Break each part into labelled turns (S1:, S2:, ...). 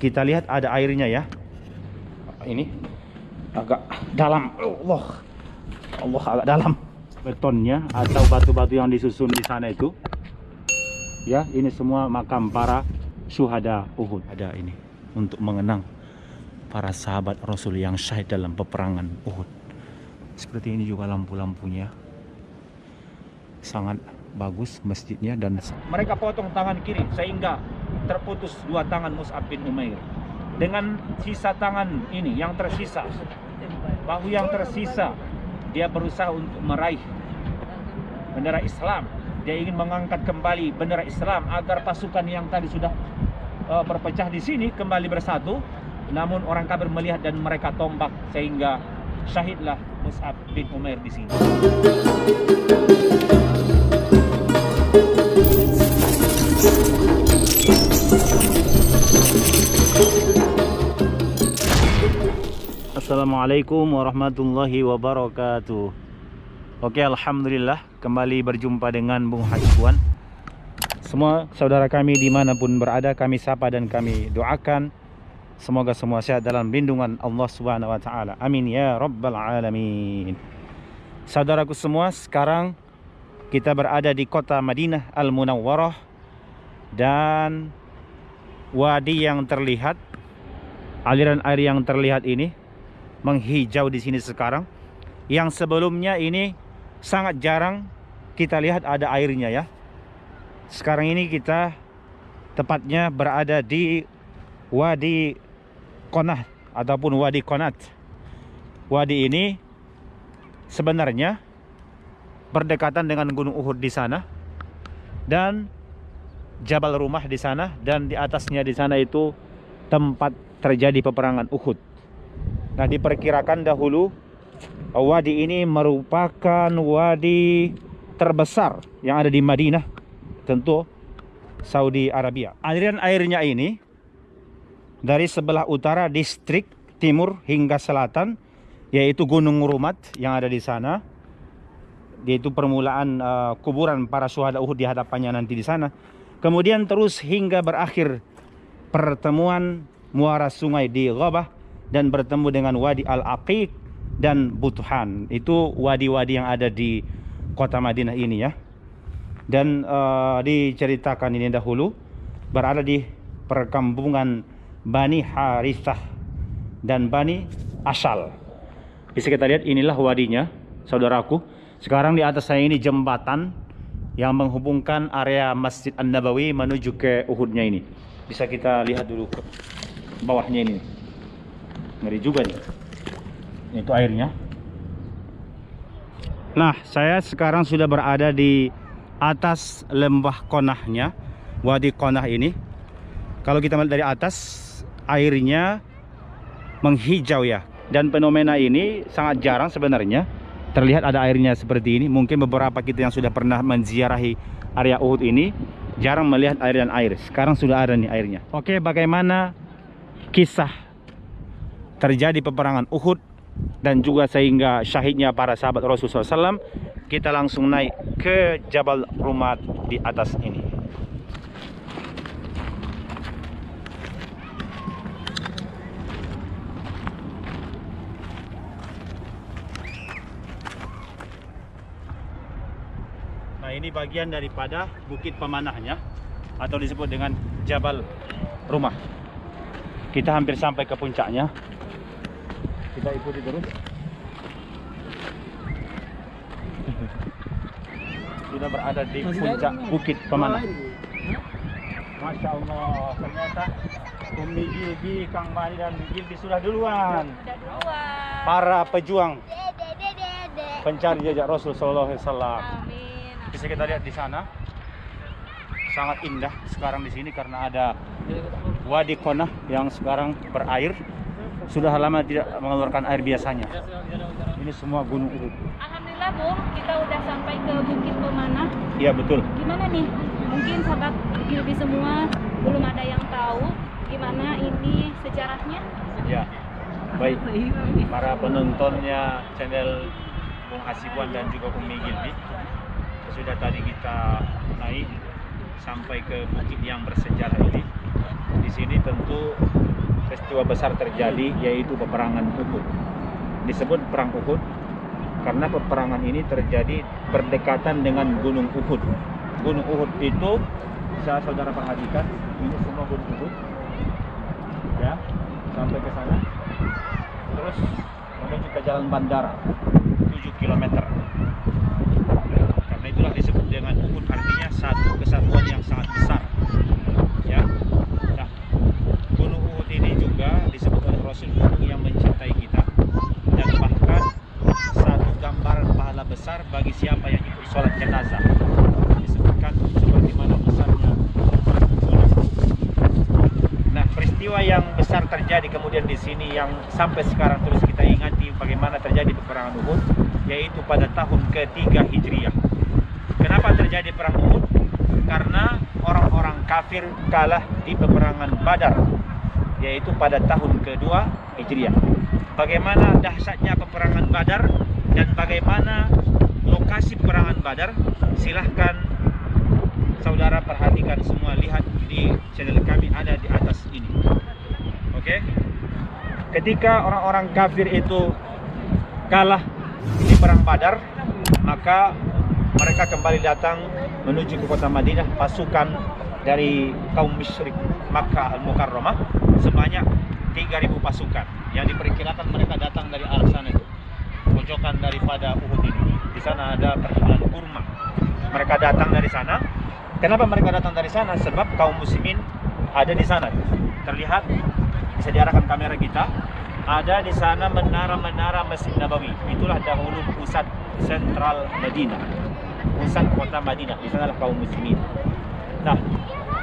S1: Kita lihat ada airnya ya. Ini agak dalam. Allah agak dalam. Betonnya atau batu-batu yang disusun di sana itu. Ya, ini semua makam para syuhada Uhud. Ada ini untuk mengenang para sahabat Rasul yang syahid dalam peperangan Uhud. Seperti ini juga lampu-lampunya. Sangat bagus masjidnya, dan mereka potong tangan kiri sehingga terputus dua tangan Mus'ab bin Umair. Dengan sisa tangan ini yang tersisa, bahu yang tersisa, dia berusaha untuk meraih bendera Islam. Dia ingin mengangkat kembali bendera Islam agar pasukan yang tadi sudah berpecah di sini kembali bersatu. Namun orang kafir melihat dan mereka tombak sehingga syahidlah Mus'ab bin Umair di sini. Assalamualaikum warahmatullahi wabarakatuh. Oke, alhamdulillah kembali berjumpa dengan Bung Hasibuan. Semua saudara kami dimanapun berada, kami sapa dan kami doakan semoga semua sehat dalam lindungan Allah Subhanahu wa Ta'ala. Amin ya Rabbal Alamin. Saudaraku semua, sekarang kita berada di kota Madinah Al-Munawwarah, dan wadi yang terlihat, aliran air yang terlihat ini menghijau di sini sekarang. Yang sebelumnya ini sangat jarang kita lihat ada airnya ya. Sekarang ini kita tepatnya berada di Wadi Qonah ataupun Wadi Qonat. Wadi ini sebenarnya berdekatan dengan Gunung Uhud di sana, dan Jabal Rumah di sana, dan di atasnya di sana itu tempat terjadi peperangan Uhud. Nah, diperkirakan dahulu wadi ini merupakan wadi terbesar yang ada di Madinah, tentu Saudi Arabia. Aliran airnya ini dari sebelah utara distrik, timur hingga selatan, yaitu Gunung Rumat yang ada di sana, yaitu permulaan kuburan para syuhada Uhud di hadapannya nanti di sana. Kemudian terus hingga berakhir pertemuan muara sungai di Ghabah dan bertemu dengan Wadi Al-Aqiq dan Butuhan. Itu wadi-wadi yang ada di kota Madinah ini ya. Dan diceritakan ini dahulu berada di perkampungan Bani Harithah dan Bani Ashal. Bisa kita lihat, inilah wadinya saudaraku. Sekarang di atas saya ini jembatan yang menghubungkan area Masjid An-Nabawi menuju ke Uhudnya ini. Bisa kita lihat dulu ke bawahnya ini. Ngeri juga nih. Itu airnya. Nah, saya sekarang sudah berada di atas lembah Qonahnya, Wadi Qonah ini. Kalau kita melihat dari atas, airnya menghijau ya. Dan fenomena ini sangat jarang sebenarnya terlihat ada airnya seperti ini. Mungkin beberapa kita yang sudah pernah menziarahi area Uhud ini jarang melihat air dan air. Sekarang sudah ada nih airnya. Oke, bagaimana kisah terjadi peperangan Uhud dan juga sehingga syahidnya para sahabat Rasulullah SAW, kita langsung naik ke Jabal Rumat di atas ini. Nah, ini bagian daripada bukit pemanahnya atau disebut dengan Jabal Rumah. Kita hampir sampai ke puncaknya. Kita ikuti terus. Sudah berada di puncak bukit pemanah. Masya Allah, ternyata Umi Gilbi, Kang Bani dan Gilbi sudah duluan. Para pejuang pencari jejak Rasul Sallallahu Alaihi Wasallam. Bisa kita lihat di sana, sangat indah sekarang di sini karena ada Wadi Qonah yang sekarang berair. Sudah lama tidak mengeluarkan air biasanya. Ini semua Gunung Uhud.
S2: Alhamdulillah Bung, kita udah sampai ke Bukit Pemanah.
S1: Iya betul.
S2: Gimana nih? Mungkin sahabat Gilbi semua belum ada yang tahu gimana ini sejarahnya.
S1: Ya, baik. Para penontonnya channel Bung Hasibuan dan juga Umi Gilbi, sudah tadi kita naik sampai ke bukit yang bersejarah ini. Di sini tentu peristiwa besar terjadi, yaitu peperangan Uhud. Disebut perang Uhud karena peperangan ini terjadi berdekatan dengan Gunung Uhud. Gunung Uhud itu bisa saudara perhatikan, ini semua Gunung Uhud ya, sampai ke sana, terus menuju ke jalan bandara 7 km. Karena itulah disebut dengan Uhud, artinya satu kesatuan yang sangat besar ya. Nah, Gunung Uhud ini juga disebut oleh Rasul gunung yang mencintai kita, dan bahkan satu gambaran pahala besar bagi siapa yang ikut sholat jenazah. Disebutkan seperti mana besarnya gunung. Nah, peristiwa yang besar terjadi kemudian di sini yang sampai sekarang terus kita ingati bagaimana terjadi peperangan Uhud, yaitu pada tahun ke-3 Hijriah. Kenapa terjadi perang Uhud? Karena orang-orang kafir kalah di peperangan Badar, yaitu pada tahun ke-2 Hijriah. Bagaimana dahsyatnya peperangan Badar dan bagaimana lokasi peperangan Badar, silahkan saudara perhatikan semua, lihat di channel kami, ada di atas ini. Oke? Ketika orang-orang kafir itu kalah di perang Badar, maka mereka kembali datang menuju ke kota Madinah, pasukan dari kaum musyrik Makkah Al-Mukarramah sebanyak 3.000 pasukan yang diperkirakan mereka datang dari arah sana itu, pojokan daripada Uhud ini. Di sana ada perkebunan kurma. Mereka datang dari sana. Kenapa mereka datang dari sana? Sebab kaum muslimin ada di sana. Terlihat, bisa diarahkan kamera kita, ada di sana menara-menara Masjid Nabawi. Itulah dahulu pusat sentral Madinah, pusat kota Madinah. Di sanalah kaum muslimin. Nah,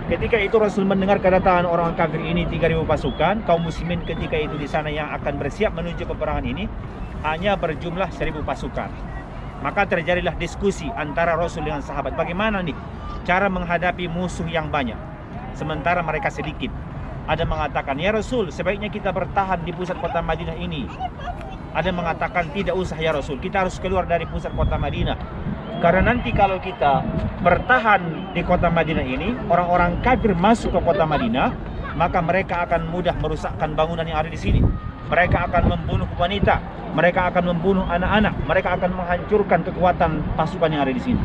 S1: ketika itu Rasul mendengar kedatangan orang kafir ini 3.000 pasukan, kaum muslimin ketika itu di sana yang akan bersiap menuju peperangan ini hanya berjumlah 1.000 pasukan. Maka terjadilah diskusi antara Rasul dengan sahabat, bagaimana nih cara menghadapi musuh yang banyak sementara mereka sedikit. Ada mengatakan, ya Rasul, sebaiknya kita bertahan di pusat kota Madinah ini. Ada mengatakan, tidak usah ya Rasul, kita harus keluar dari pusat kota Madinah, karena nanti kalau kita bertahan di kota Madinah ini, orang-orang kafir masuk ke kota Madinah, maka mereka akan mudah merusakkan bangunan yang ada di sini. Mereka akan membunuh wanita, mereka akan membunuh anak-anak, mereka akan menghancurkan kekuatan pasukan yang ada di sini.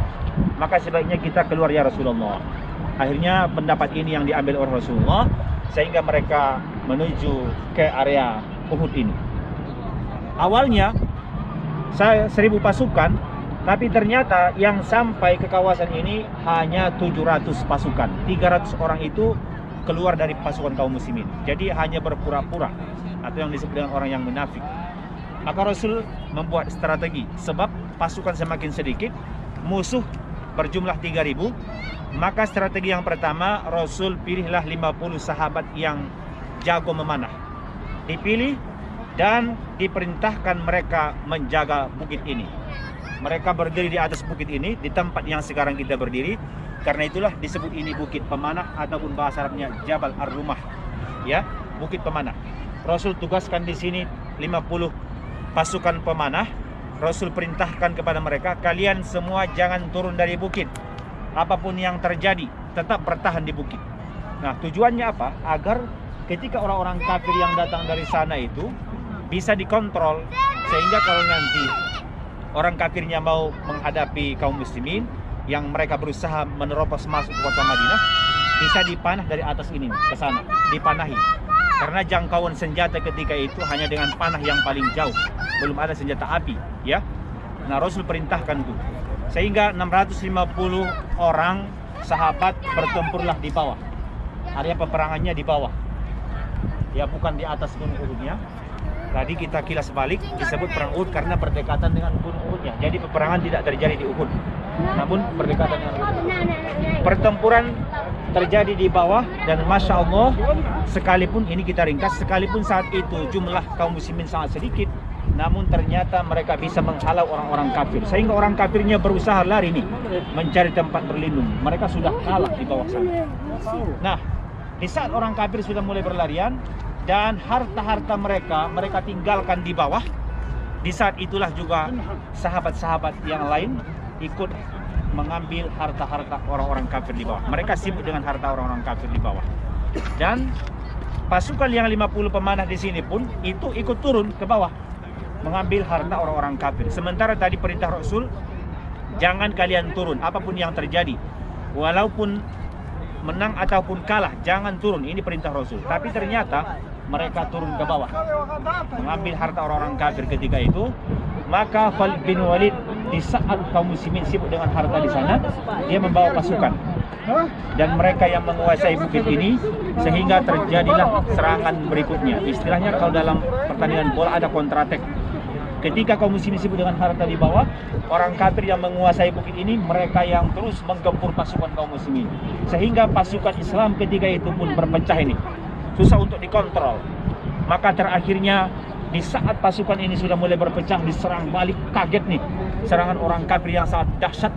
S1: Maka sebaiknya kita keluar ya Rasulullah. Akhirnya pendapat ini yang diambil oleh Rasulullah, sehingga mereka menuju ke area Uhud ini. Awalnya 1.000 pasukan, tapi ternyata yang sampai ke kawasan ini hanya 700 pasukan. 300 orang itu keluar dari pasukan kaum muslimin. Jadi hanya berpura-pura, atau yang disebut dengan orang yang munafik. Maka Rasul membuat strategi, sebab pasukan semakin sedikit, musuh berjumlah 3.000. Maka strategi yang pertama, Rasul pilihlah 50 sahabat yang jago memanah. Dipilih dan diperintahkan mereka menjaga bukit ini. Mereka berdiri di atas bukit ini, di tempat yang sekarang kita berdiri. Karena itulah disebut ini bukit pemanah, ataupun bahasa Arabnya Jabal Ar-Rumah, ya, bukit pemanah. Rasul tugaskan di sini 50 pasukan pemanah. Rasul perintahkan kepada mereka, kalian semua jangan turun dari bukit. Apapun yang terjadi, tetap bertahan di bukit. Nah, tujuannya apa? Agar ketika orang-orang kafir yang datang dari sana itu bisa dikontrol, sehingga kalau nanti orang kafirnya mau menghadapi kaum muslimin yang mereka berusaha menerobos masuk ke kota Madinah, bisa dipanah dari atas ini ke sana, dipanahi. Karena jangkauan senjata ketika itu hanya dengan panah yang paling jauh, belum ada senjata api, ya. Nah, Rasul perintahkan itu, sehingga 650 orang sahabat bertempurlah di bawah. Area peperangannya di bawah, ya, bukan di atas gunung Uhudnya. Tadi kita kilas balik, disebut perang Uhud karena berdekatan dengan gunung Uhudnya. Jadi peperangan tidak terjadi di Uhud, namun berdekatan dengan Uhud. Pertempuran terjadi di bawah, dan Masya Allah, sekalipun ini kita ringkas, sekalipun saat itu jumlah kaum muslimin sangat sedikit, namun ternyata mereka bisa menghalau orang-orang kafir, sehingga orang kafirnya berusaha lari nih, mencari tempat berlindung. Mereka sudah kalah di bawah sana. Nah, di saat orang kafir sudah mulai berlarian dan harta-harta mereka tinggalkan di bawah, di saat itulah juga sahabat-sahabat yang lain ikut mengambil harta-harta orang-orang kafir di bawah. Mereka sibuk dengan harta orang-orang kafir di bawah. Dan pasukan yang 50 pemanah di sini pun itu ikut turun ke bawah mengambil harta orang-orang kafir. Sementara tadi perintah Rasul, jangan kalian turun apapun yang terjadi, walaupun menang ataupun kalah, jangan turun. Ini perintah Rasul. Tapi ternyata mereka turun ke bawah mengambil harta orang-orang kafir ketika itu. Maka Khalid bin Walid di saat kaum muslimin sibuk dengan harta di sana, dia membawa pasukan dan mereka yang menguasai bukit ini, sehingga terjadilah serangan berikutnya. Istilahnya kalau dalam pertandingan bola ada counter attack. Ketika kaum muslimin sibuk dengan harta di bawah, orang kafir yang menguasai bukit ini, mereka yang terus menggempur pasukan kaum muslimin, sehingga pasukan Islam ketika itu pun berpecah ini, susah untuk dikontrol. Maka terakhirnya di saat pasukan ini sudah mulai berpecah, diserang balik, kaget nih serangan orang kafir yang sangat dahsyat.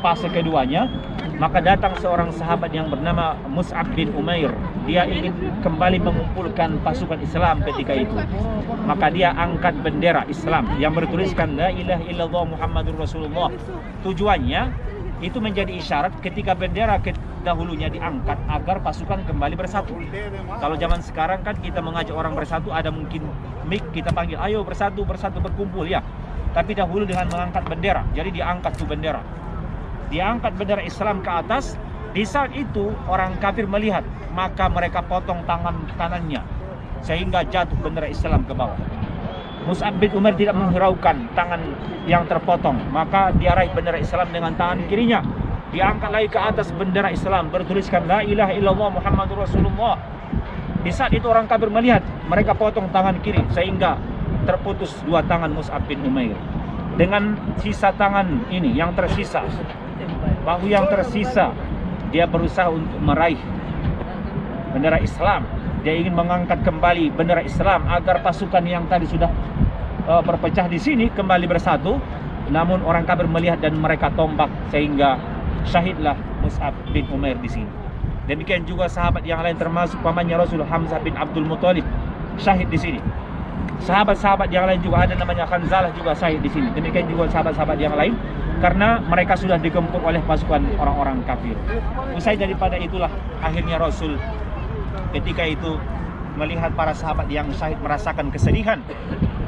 S1: Fase keduanya, maka datang seorang sahabat yang bernama Mus'ab bin Umair. Dia ingin kembali mengumpulkan pasukan Islam ketika itu. Maka dia angkat bendera Islam yang bertuliskan La ilaha illallah Muhammadur Rasulullah. Tujuannya itu menjadi isyarat ketika bendera dahulunya diangkat agar pasukan kembali bersatu. Kalau zaman sekarang kan kita mengajak orang bersatu, ada mungkin mic kita panggil, ayo bersatu berkumpul ya. Tapi dahulu dengan mengangkat bendera. Jadi diangkat tuh bendera. Diangkat bendera Islam ke atas. Di saat itu orang kafir melihat, maka mereka potong tangan kanannya sehingga jatuh bendera Islam ke bawah. Mus'ab bin Umair tidak menghiraukan tangan yang terpotong, maka dia raih bendera Islam dengan tangan kirinya. Diangkat lagi ke atas bendera Islam bertuliskan La ilaha illallah Muhammadur Rasulullah. Di saat itu orang kafir melihat, mereka potong tangan kiri sehingga terputus dua tangan Mus'ab bin Umair. Dengan sisa tangan ini yang tersisa, bahu yang tersisa, dia berusaha untuk meraih bendera Islam. Dia ingin mengangkat kembali bendera Islam agar pasukan yang tadi sudah berpecah di sini kembali bersatu. Namun orang kafir melihat dan mereka tombak sehingga syahidlah Mus'ab bin Umair di sini. Demikian juga sahabat yang lain termasuk pamannya Rasul Hamzah bin Abdul Muthalib syahid di sini. Sahabat-sahabat yang lain juga ada namanya Khanzalah juga syahid di sini. Demikian juga sahabat-sahabat yang lain karena mereka sudah digempur oleh pasukan orang-orang kafir. Usai daripada itulah akhirnya Rasul ketika itu melihat para sahabat yang syahid merasakan kesedihan,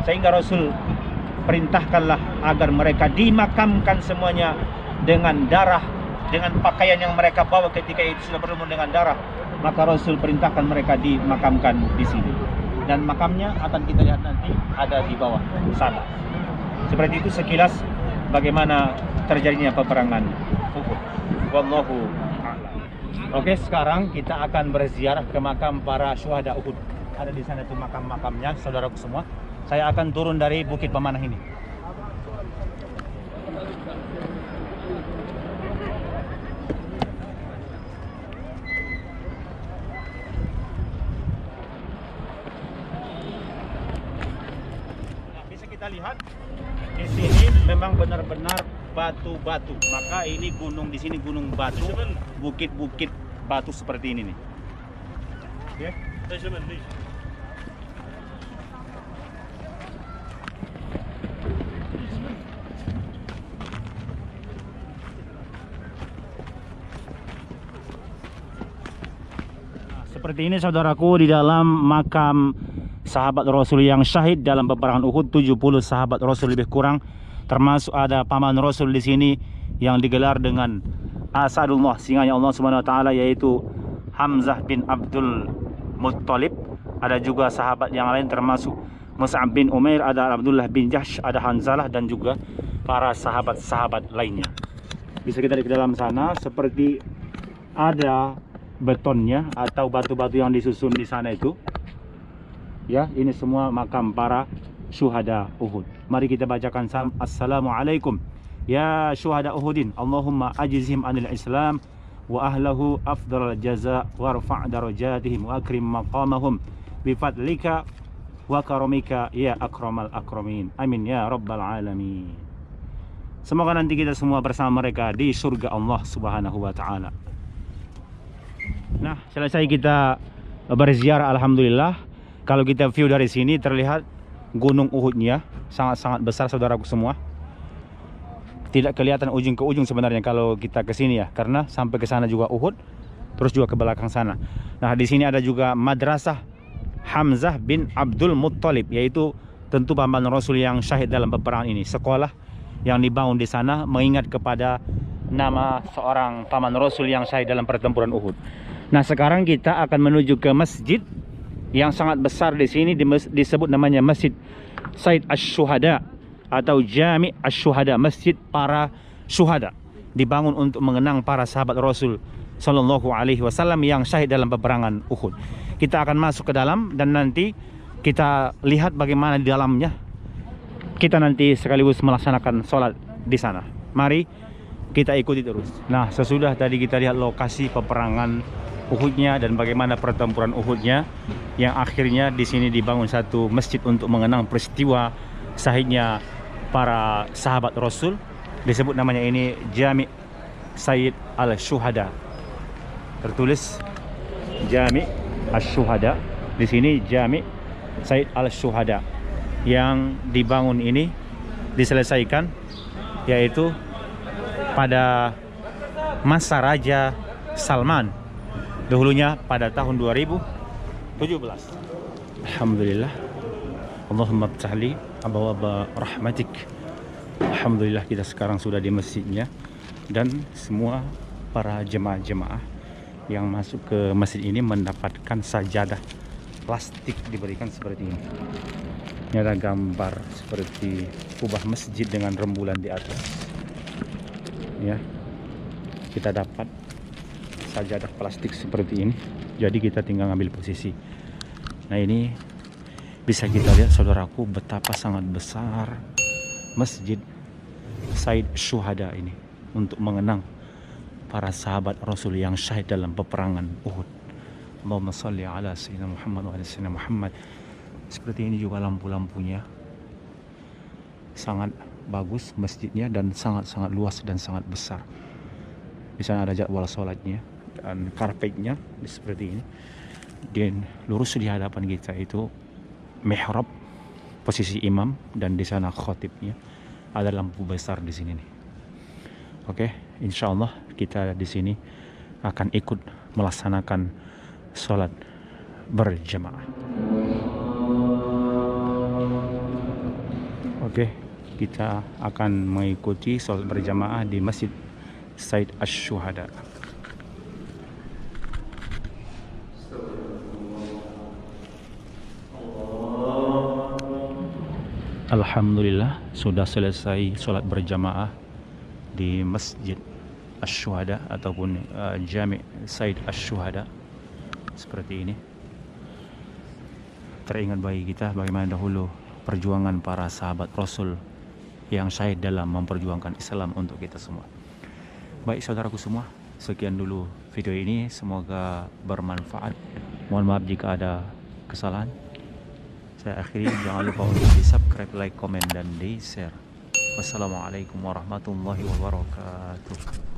S1: sehingga Rasul perintahkanlah agar mereka dimakamkan semuanya dengan darah, dengan pakaian yang mereka bawa ketika itu sudah berlumur dengan darah. Maka Rasul perintahkan mereka dimakamkan di sini. Dan makamnya akan kita lihat nanti ada di bawah sana. Seperti itu sekilas bagaimana terjadinya peperangan Uhud. Wallahu a'lam. Oke, sekarang kita akan berziarah ke makam para syuhada Uhud. Ada di sana itu makam-makamnya, saudaraku semua. Saya akan turun dari Bukit Pemanah ini. Kita lihat di sini memang benar-benar batu-batu. Maka ini gunung di sini gunung batu, bukit-bukit batu seperti ini nih. Oke. Nah, seperti ini saudaraku, di dalam makam sahabat Rasul yang syahid dalam peperangan Uhud, 70 sahabat Rasul lebih kurang, termasuk ada paman Rasul di sini yang digelar dengan Asadullah, singanya Allah Subhanahu wa taala, yaitu Hamzah bin Abdul Muttalib. Ada juga sahabat yang lain termasuk Mus'ab bin Umair, ada Abdullah bin Jahsh, ada Hanzalah dan juga para sahabat-sahabat lainnya. Bisa kita lihat ke dalam sana seperti ada betonnya atau batu-batu yang disusun di sana itu. Ya, ini semua makam para syuhada Uhud. Mari kita bacakan salam. Assalamualaikum ya syuhada Uhudin, Allahumma ajizhim anil Islam wa ahlahu afdal jaza warfa' darajatihim wa akrim maqamahum bifadlika wa karamika ya akramal akramin. Amin ya rabbal alamin. Semoga nanti kita semua bersama mereka di surga Allah Subhanahu wa taala. Nah, selesai kita berziarah, alhamdulillah. Kalau kita view dari sini terlihat gunung Uhudnya sangat-sangat besar saudaraku semua. Tidak kelihatan ujung ke ujung sebenarnya kalau kita ke sini ya, karena sampai ke sana juga Uhud, terus juga ke belakang sana. Nah, di sini ada juga madrasah Hamzah bin Abdul Muttalib, yaitu tentu paman Rasul yang syahid dalam peperangan ini. Sekolah yang dibangun di sana mengingat kepada nama seorang paman Rasul yang syahid dalam pertempuran Uhud. Nah, sekarang kita akan menuju ke masjid yang sangat besar di sini, disebut namanya Masjid Said Ash-Shuhada atau Jami' Ash-Shuhada, masjid para syuhada. Dibangun untuk mengenang para sahabat Rasul Sallallahu Alaihi Wasallam yang syahid dalam peperangan Uhud. Kita akan masuk ke dalam dan nanti kita lihat bagaimana di dalamnya. Kita nanti sekaligus melaksanakan sholat di sana. Mari kita ikuti terus. Nah, sesudah tadi kita lihat lokasi peperangan Uhudnya dan bagaimana pertempuran Uhudnya, yang akhirnya di sini dibangun satu masjid untuk mengenang peristiwa syahidnya para sahabat Rasul. Disebut namanya ini Jami' Said Al-Shuhada. Tertulis Jami' Al-Shuhada. Di sini Jami' Said Al-Shuhada. Yang dibangun ini diselesaikan yaitu pada masa Raja Salman. Dahulunya pada tahun 2017. Alhamdulillah. Allahumma ftahli abwaaba rahmatik. Alhamdulillah, kita sekarang sudah di masjidnya dan semua para jemaah-jemaah yang masuk ke masjid ini mendapatkan sajadah plastik diberikan seperti ini. Ini ada gambar seperti kubah masjid dengan rembulan di atas. Ya, kita dapat sajadah plastik seperti ini. Jadi kita tinggal ngambil posisi. Nah, ini bisa kita lihat saudaraku betapa sangat besar Masjid Said Syuhada ini untuk mengenang para sahabat Rasul yang syahid dalam peperangan Uhud. Allahumma shalli ala sayyidina Muhammad wa ala sayyidina Muhammad. Seperti ini juga lampu-lampunya. Sangat bagus masjidnya dan sangat-sangat luas dan sangat besar. Di sana ada jadwal sholatnya dan karpetnya seperti ini. Dan lurus di hadapan kita itu mihrab, posisi imam, dan di sana khotibnya. Ada lampu besar di sini nih. Oke, insya Allah kita di sini akan ikut melaksanakan sholat berjamaah. Oke, kita akan mengikuti sholat berjamaah di Masjid Said Ash-Shuhada. Alhamdulillah, sudah selesai sholat berjamaah di Masjid Ash-Shuhada ataupun Jami' Said Ash-Shuhada. Seperti ini. Teringat bagi kita bagaimana dahulu perjuangan para sahabat Rasul yang syahid dalam memperjuangkan Islam untuk kita semua. Baik saudaraku semua, sekian dulu video ini, semoga bermanfaat. Mohon maaf jika ada kesalahan. Saya akhiri, jangan lupa untuk di subscribe, like, komen, dan di share. Wassalamualaikum warahmatullahi wabarakatuh.